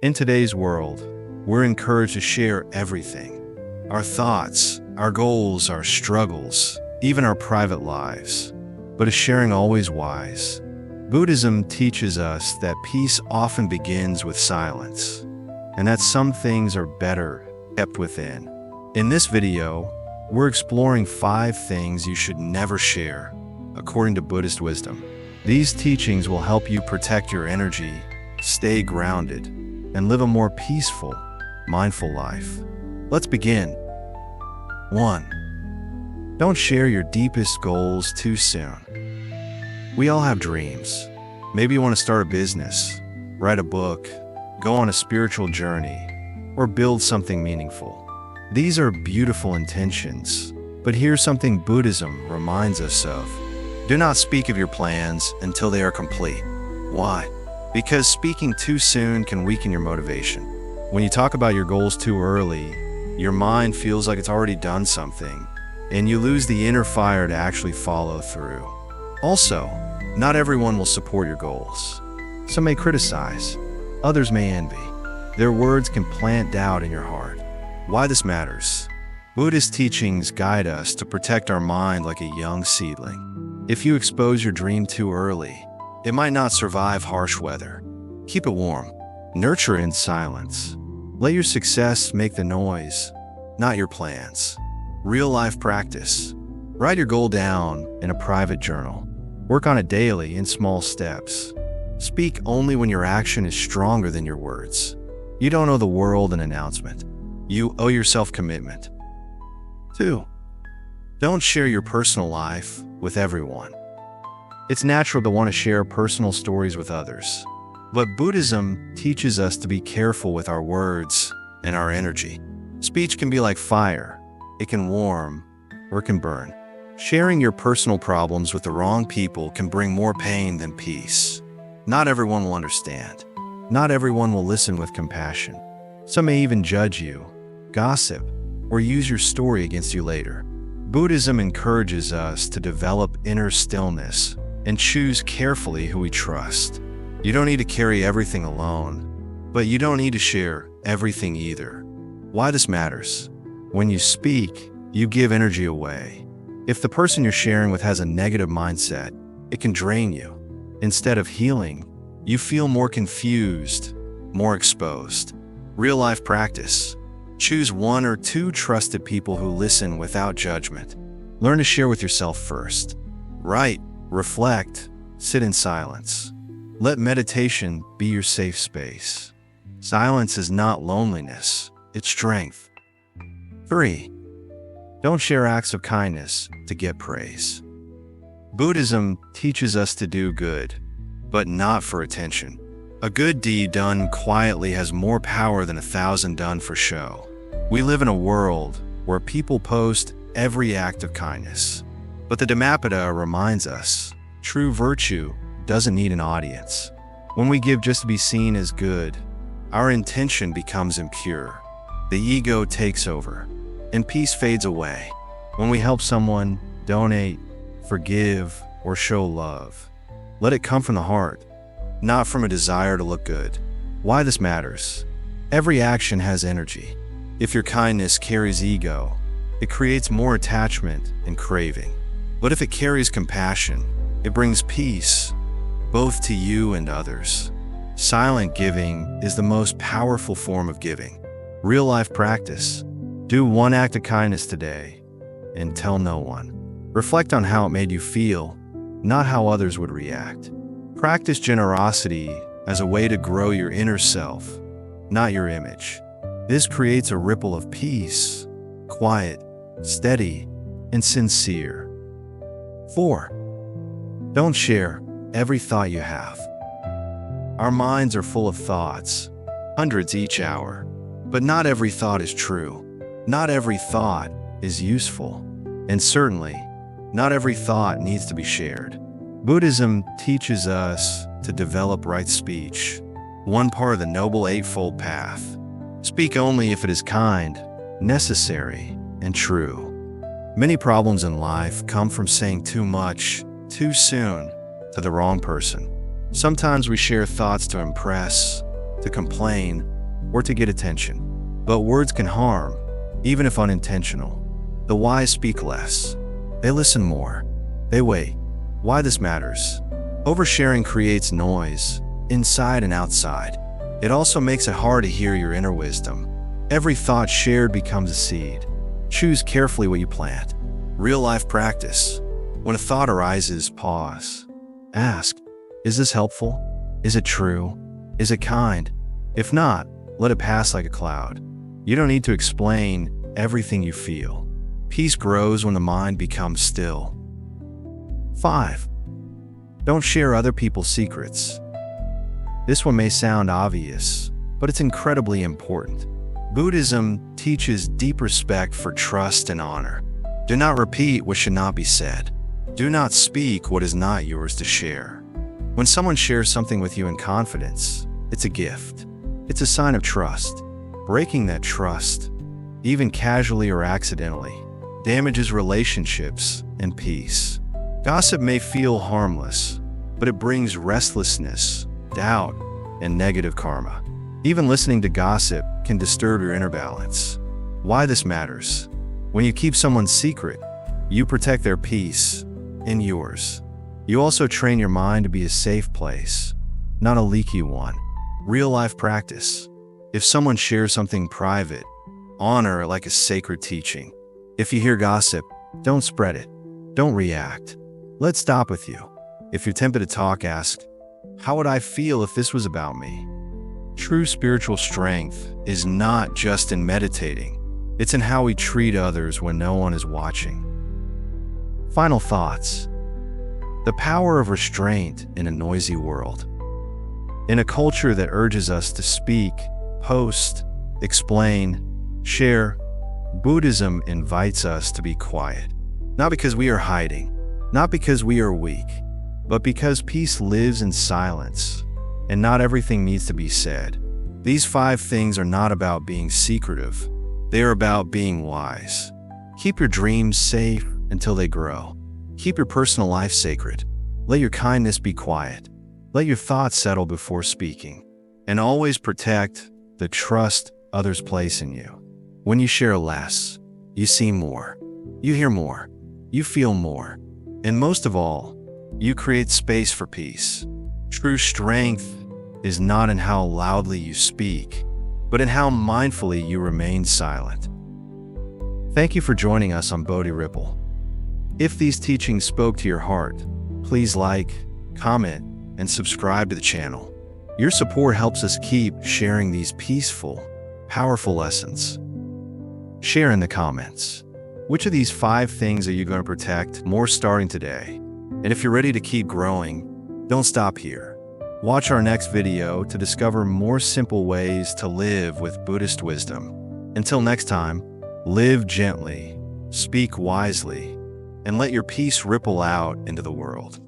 In today's world, we're encouraged to share everything. Our thoughts, our goals, our struggles, even our private lives. But is sharing always wise? Buddhism teaches us that peace often begins with silence, and that some things are better kept within. In this video, we're exploring 5 things you should never share, according to Buddhist wisdom. These teachings will help you protect your energy, stay grounded, and live a more peaceful, mindful life. Let's begin. 1. Don't share your deepest goals too soon. We all have dreams. Maybe you want to start a business, write a book, go on a spiritual journey, or build something meaningful. These are beautiful intentions, but here's something Buddhism reminds us of. Do not speak of your plans until they are complete. Why? Because speaking too soon can weaken your motivation. When you talk about your goals too early, your mind feels like it's already done something, and you lose the inner fire to actually follow through. Also, not everyone will support your goals. Some may criticize, others may envy. Their words can plant doubt in your heart. Why this matters? Buddhist teachings guide us to protect our mind like a young seedling. If you expose your dream too early, it might not survive harsh weather. Keep it warm. Nurture it in silence. Let your success make the noise, not your plans. Real-life practice. Write your goal down in a private journal. Work on it daily in small steps. Speak only when your action is stronger than your words. You don't owe the world an announcement. You owe yourself commitment. 2. Don't share your personal life with everyone. It's natural to want to share personal stories with others, but Buddhism teaches us to be careful with our words and our energy. Speech can be like fire. It can warm or it can burn. Sharing your personal problems with the wrong people can bring more pain than peace. Not everyone will understand. Not everyone will listen with compassion. Some may even judge you, gossip, or use your story against you later. Buddhism encourages us to develop inner stillness and choose carefully who we trust. You don't need to carry everything alone, but you don't need to share everything either. Why this matters? When you speak, you give energy away. If the person you're sharing with has a negative mindset, it can drain you. Instead of healing, you feel more confused, more exposed. Real-life practice. Choose 1 or 2 trusted people who listen without judgment. Learn to share with yourself first. Write, reflect, sit in silence. Let meditation be your safe space. Silence is not loneliness, it's strength. 3. Don't share acts of kindness to get praise. Buddhism teaches us to do good, but not for attention. A good deed done quietly has more power than 1,000 done for show. We live in a world where people post every act of kindness. But the Dhammapada reminds us, true virtue doesn't need an audience. When we give just to be seen as good, our intention becomes impure. The ego takes over, and peace fades away. When we help someone, donate, forgive, or show love, let it come from the heart, not from a desire to look good. Why this matters? Every action has energy. If your kindness carries ego, it creates more attachment and craving. But if it carries compassion, it brings peace, both to you and others. Silent giving is the most powerful form of giving. Real-life practice. Do 1 act of kindness today and tell no one. Reflect on how it made you feel, not how others would react. Practice generosity as a way to grow your inner self, not your image. This creates a ripple of peace, quiet, steady, and sincere. 4. Don't share every thought you have. Our minds are full of thoughts, hundreds each hour, but not every thought is true. Not every thought is useful, and certainly, not every thought needs to be shared. Buddhism teaches us to develop right speech, one part of the Noble Eightfold Path. Speak only if it is kind, necessary, and true. Many problems in life come from saying too much, too soon, to the wrong person. Sometimes we share thoughts to impress, to complain, or to get attention. But words can harm, even if unintentional. The wise speak less. They listen more. They wait. Why this matters? Oversharing creates noise, inside and outside. It also makes it hard to hear your inner wisdom. Every thought shared becomes a seed. Choose carefully what you plant. Real-life practice. When a thought arises, pause. Ask, is this helpful? Is it true? Is it kind? If not, let it pass like a cloud. You don't need to explain everything you feel. Peace grows when the mind becomes still. 5. Don't share other people's secrets. This one may sound obvious, but it's incredibly important. Buddhism teaches deep respect for trust and honor. Do not repeat what should not be said. Do not speak what is not yours to share. When someone shares something with you in confidence, it's a gift. It's a sign of trust. Breaking that trust, even casually or accidentally, damages relationships and peace. Gossip may feel harmless, but it brings restlessness, doubt, and negative karma. Even listening to gossip can disturb your inner balance. Why this matters? When you keep someone's secret, you protect their peace and yours. You also train your mind to be a safe place, not a leaky one. Real-life practice. If someone shares something private, honor it like a sacred teaching. If you hear gossip, don't spread it. Don't react. Let it stop with you. If you're tempted to talk, ask, how would I feel if this was about me? True spiritual strength is not just in meditating. It's in how we treat others when no one is watching. Final thoughts. The power of restraint in a noisy world. In a culture that urges us to speak, post, explain, share, Buddhism invites us to be quiet. Not because we are hiding, not because we are weak, but because peace lives in silence, and not everything needs to be said. These 5 things are not about being secretive. They are about being wise. Keep your dreams safe until they grow. Keep your personal life sacred. Let your kindness be quiet. Let your thoughts settle before speaking. And always protect the trust others place in you. When you share less, you see more. You hear more. You feel more. And most of all, you create space for peace. True strength is not in how loudly you speak, but in how mindfully you remain silent. Thank you for joining us on BodhiRipple. If these teachings spoke to your heart, please like, comment, and subscribe to the channel. Your support helps us keep sharing these peaceful, powerful lessons. Share in the comments. Which of these 5 things are you going to protect more starting today? And if you're ready to keep growing, don't stop here. Watch our next video to discover more simple ways to live with Buddhist wisdom. Until next time, live gently, speak wisely, and let your peace ripple out into the world.